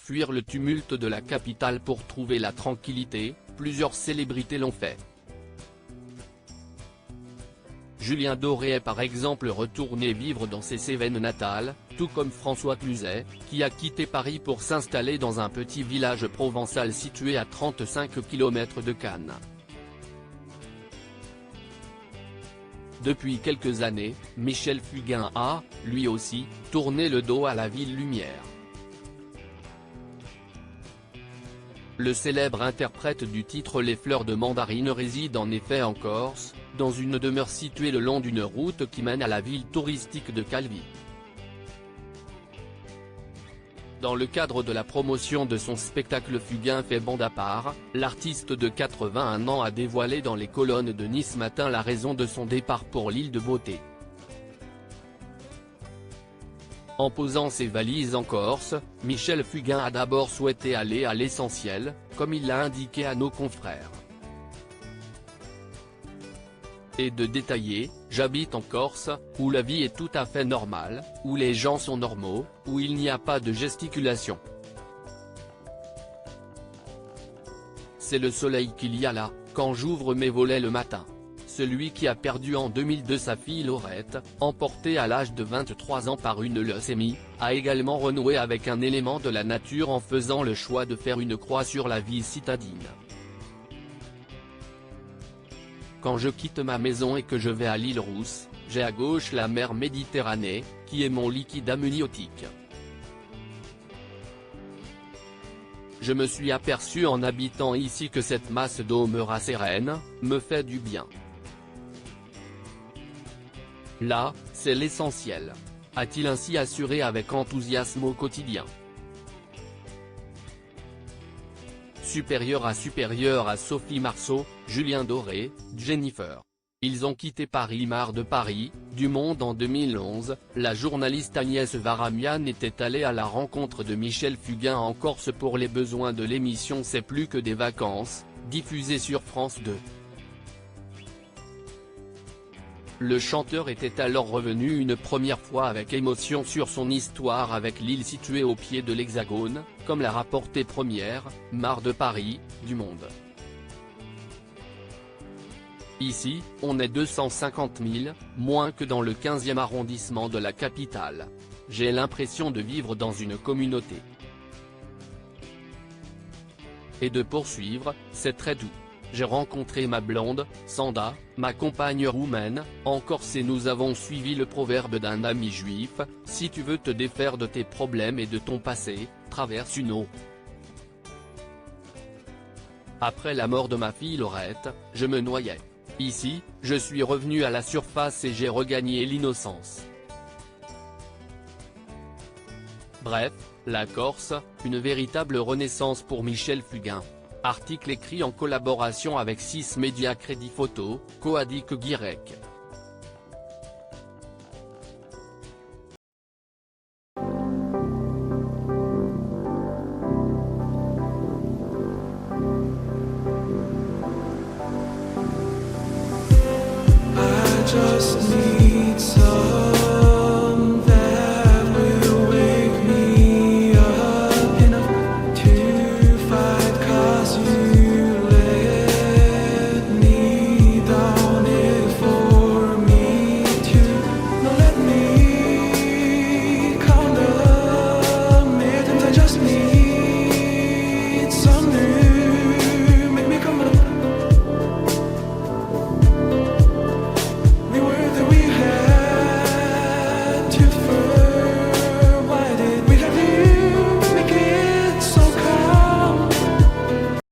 fuir le tumulte de la capitale pour trouver la tranquillité, plusieurs célébrités l'ont fait. Julien Doré est par exemple retourné vivre dans ses Cévennes natales, tout comme François Cluzet, qui a quitté Paris pour s'installer dans un petit village provençal situé à 35 km de Cannes. Depuis quelques années, Michel Fugain a, lui aussi, tourné le dos à la ville lumière. Le célèbre interprète du titre Les Fleurs de Mandarine réside en effet en Corse, dans une demeure située le long d'une route qui mène à la ville touristique de Calvi. Dans le cadre de la promotion de son spectacle Fugain fait bande à part, l'artiste de 81 ans a dévoilé dans les colonnes de Nice Matin la raison de son départ pour l'île de Beauté. En posant ses valises en Corse, Michel Fugain a d'abord souhaité aller à l'essentiel, comme il l'a indiqué à nos confrères. Et de détailler, j'habite en Corse, où la vie est tout à fait normale, où les gens sont normaux, où il n'y a pas de gesticulation. C'est le soleil qu'il y a là, quand j'ouvre mes volets le matin. Celui qui a perdu en 2002 sa fille Laurette, emportée à l'âge de 23 ans par une leucémie, a également renoué avec un élément de la nature en faisant le choix de faire une croix sur la vie citadine. Quand je quitte ma maison et que je vais à l'île Rousse, j'ai à gauche la mer Méditerranée, qui est mon liquide amniotique. Je me suis aperçu en habitant ici que cette masse d'eau me rasséréne, me fait du bien. Là, c'est l'essentiel, a-t-il ainsi assuré avec enthousiasme au quotidien. Supérieur à Sophie Marceau, Julien Doré, Jennifer. Ils ont quitté Paris marre de Paris, du Monde en 2011, la journaliste Agnès Varamian était allée à la rencontre de Michel Fugain en Corse pour les besoins de l'émission C'est plus que des vacances, diffusée sur France 2. Le chanteur était alors revenu une première fois avec émotion sur son histoire avec l'île située au pied de l'Hexagone, comme l'a rapporté Première, marre de Paris, du Monde. Ici, on est 250 000, moins que dans le 15e arrondissement de la capitale. J'ai l'impression de vivre dans une communauté. Et de poursuivre, c'est très doux. J'ai rencontré ma blonde, Sanda, ma compagne roumaine, en Corse et nous avons suivi le proverbe d'un ami juif, si tu veux te défaire de tes problèmes et de ton passé, traverse une eau. Après la mort de ma fille Laurette, je me noyais. Ici, je suis revenu à la surface et j'ai regagné l'innocence. Bref, la Corse, une véritable renaissance pour Michel Fugain. Article écrit en collaboration avec 6 médias Crédit Photo, Coadic Guirec. I just need some